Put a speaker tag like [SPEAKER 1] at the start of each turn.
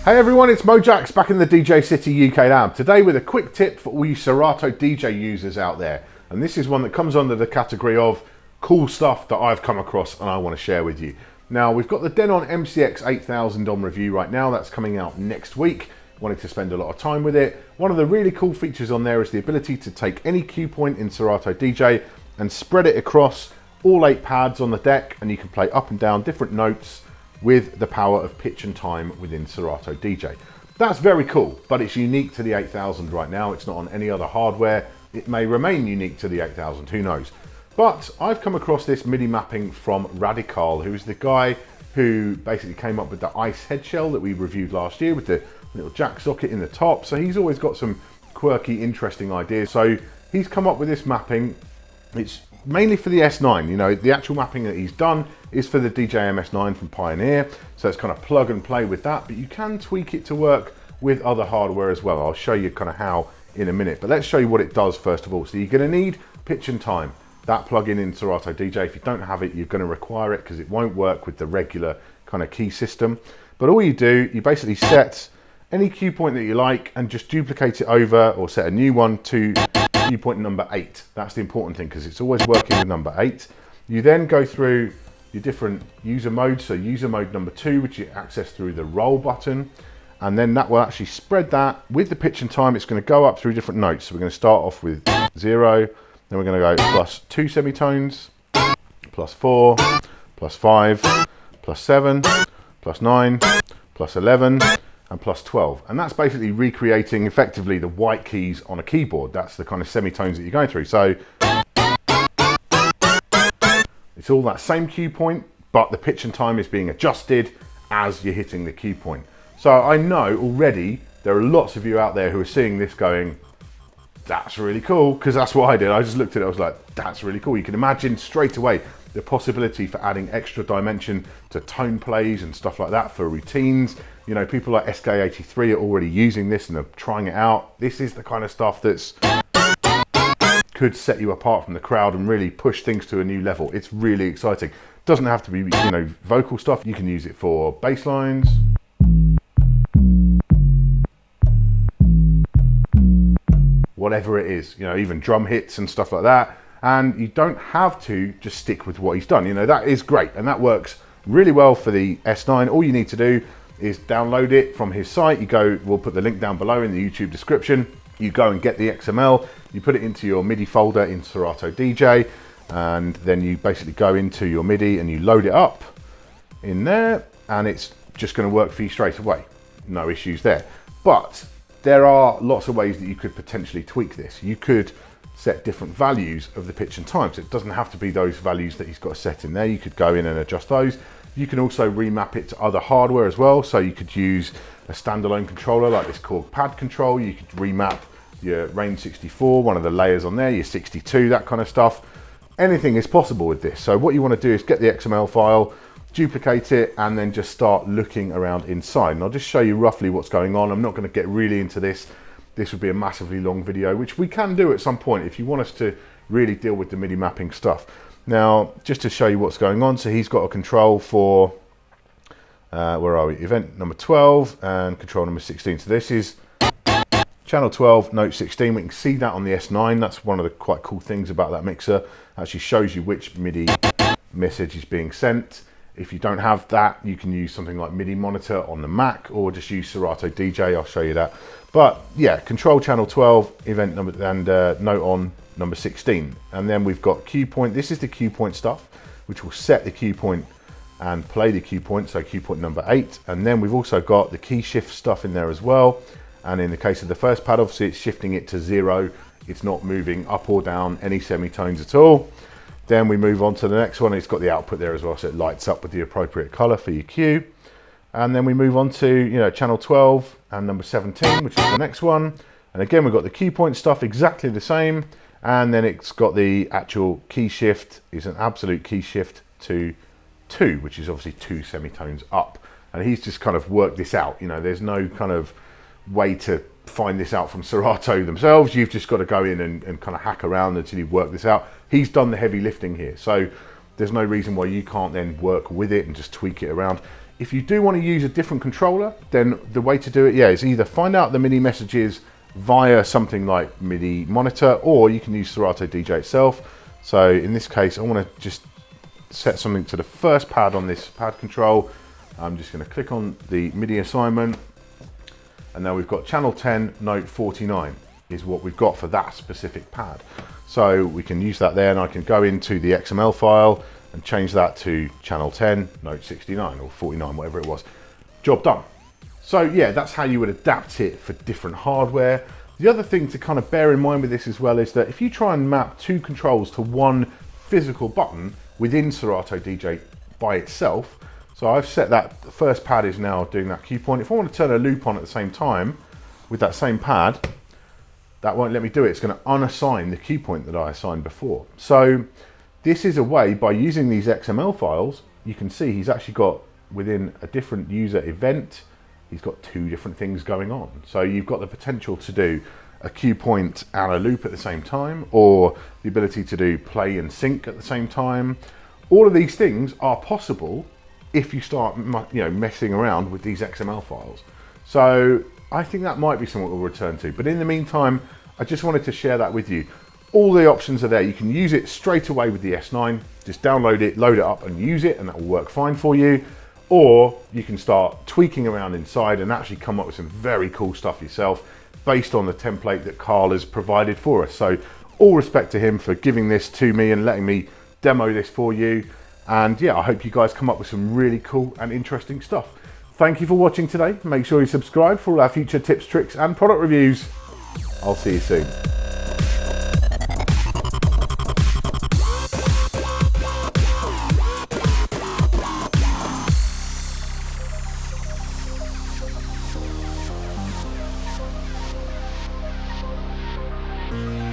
[SPEAKER 1] Hey everyone, it's Mojax back in the DJ City UK lab. Today with a quick tip for all you Serato DJ users out there. And this is one that comes under the category of cool stuff that I've come across and I want to share with you. Now we've got the Denon MCX 8000 on review right now. That's coming out next week. Wanted to spend a lot of time with it. One of the really cool features on there is the ability to take any cue point in Serato DJ and spread it across all 8 pads on the deck, and you can play up and down different notes with the power of pitch and time within Serato DJ. That's very cool, but it's unique to the 8000 right now. It's not on any other hardware. It may remain unique to the 8000, who knows? But I've come across this MIDI mapping from Radikarl, who's the guy who basically came up with the ICE head shell that we reviewed last year with the little jack socket in the top. So he's always got some quirky, interesting ideas. So he's come up with this mapping. It's mainly for the S9. You know, the actual mapping that he's done is for the DJM-S9 from Pioneer. So it's kind of plug and play with that, but you can tweak it to work with other hardware as well. I'll show you kind of how in a minute, but let's show you what it does first of all. So you're going to need pitch and time. That plugin in Serato DJ, if you don't have it, you're going to require it because it won't work with the regular kind of key system. But all you do, you basically set any cue point that you like and just duplicate it over or set a new one to cue point number 8. That's the important thing because it's always working with number 8. You then go through your different user modes. So user mode number 2, which you access through the roll button. And then that will actually spread that with the pitch and time. It's going to go up through different notes. So we're going to start off with 0. Then we're going to go plus 2 semitones, plus 4, plus 5, plus 7, plus 9, plus 11, and plus 12. And that's basically recreating effectively the white keys on a keyboard. That's the kind of semitones that you're going through. So it's all that same cue point, but the pitch and time is being adjusted as you're hitting the cue point. So I know already there are lots of you out there who are seeing this going, that's really cool, because that's what I did. I just looked at it, I was like, that's really cool. You can imagine straight away the possibility for adding extra dimension to tone plays and stuff like that for routines. You know, people like SK83 are already using this and are trying it out. This is the kind of stuff that's could set you apart from the crowd and really push things to a new level. It's really exciting. Doesn't have to be, you know, vocal stuff. You can use it for bass lines, whatever it is, you know, even drum hits and stuff like that. And you don't have to just stick with what he's done. You know, that is great. And that works really well for the S9. All you need to do is download it from his site. You go, we'll put the link down below in the YouTube description. You go and get the XML, you put it into your MIDI folder in Serato DJ, and then you basically go into your MIDI and you load it up in there, and it's just going to work for you straight away. No issues there. But there are lots of ways that you could potentially tweak this. You could set different values of the pitch and time. So it doesn't have to be those values that he's got set in there. You could go in and adjust those. You can also remap it to other hardware as well. So you could use a standalone controller like this Korg pad control. You could remap your range 64, one of the layers on there, your 62, that kind of stuff. Anything is possible with this. So what you want to do is get the XML file, duplicate it, and then just start looking around inside. And I'll just show you roughly what's going on. I'm not going to get really into this. This would be a massively long video, which we can do at some point if you want us to really deal with the MIDI mapping stuff. Now, just to show you what's going on, so he's got a control for, where are we? Event number 12 and control number 16. So this is channel 12, note 16. We can see that on the S9. That's one of the quite cool things about that mixer. It actually shows you which MIDI message is being sent. If you don't have that, you can use something like MIDI monitor on the Mac or just use Serato DJ. I'll show you that. But yeah, control channel 12, event number, and note on number 16. And then we've got cue point. This is the cue point stuff, which will set the cue point and play the cue point. So cue point number 8. And then we've also got the key shift stuff in there as well. And in the case of the first pad, obviously it's shifting it to 0. It's not moving up or down any semitones at all. Then we move on to the next one. It's got the output there as well, so it lights up with the appropriate color for your cue. And then we move on to, you know, channel 12 and number 17, which is the next one. And again, we've got the key point stuff exactly the same. And then it's got the actual key shift, is an absolute key shift to 2, which is obviously 2 semitones up. And he's just kind of worked this out. You know, there's no kind of way to find this out from Serato themselves. You've just got to go in and kind of hack around until you work this out. He's done the heavy lifting here. So there's no reason why you can't then work with it and just tweak it around. If you do want to use a different controller, then the way to do it, yeah, is either find out the MIDI messages via something like MIDI monitor, or you can use Serato DJ itself. So in this case, I want to just set something to the first pad on this pad control. I'm just going to click on the MIDI assignment, and now we've got channel 10, note 49 is what we've got for that specific pad. So we can use that there, and I can go into the XML file and change that to channel 10, note 69 or 49, whatever it was. Job done. So yeah, that's how you would adapt it for different hardware. The other thing to kind of bear in mind with this as well is that if you try and map two controls to one physical button within Serato DJ by itself, so I've set that, the first pad is now doing that cue point. If I want to turn a loop on at the same time with that same pad, that won't let me do it. It's going to unassign the cue point that I assigned before. So this is a way, by using these XML files, you can see he's actually got, within a different user event, he's got two different things going on. So you've got the potential to do a cue point and a loop at the same time, or the ability to do play and sync at the same time. All of these things are possible if you start, messing around with these XML files. So I think that might be something we'll return to. But in the meantime, I just wanted to share that with you. All the options are there. You can use it straight away with the S9. Just download it, load it up and use it, and that will work fine for you. Or you can start tweaking around inside and actually come up with some very cool stuff yourself based on the template that Carl has provided for us. So all respect to him for giving this to me and letting me demo this for you. And yeah, I hope you guys come up with some really cool and interesting stuff. Thank you for watching today. Make sure you subscribe for all our future tips, tricks and product reviews. I'll see you soon.
[SPEAKER 2] Mm-hmm.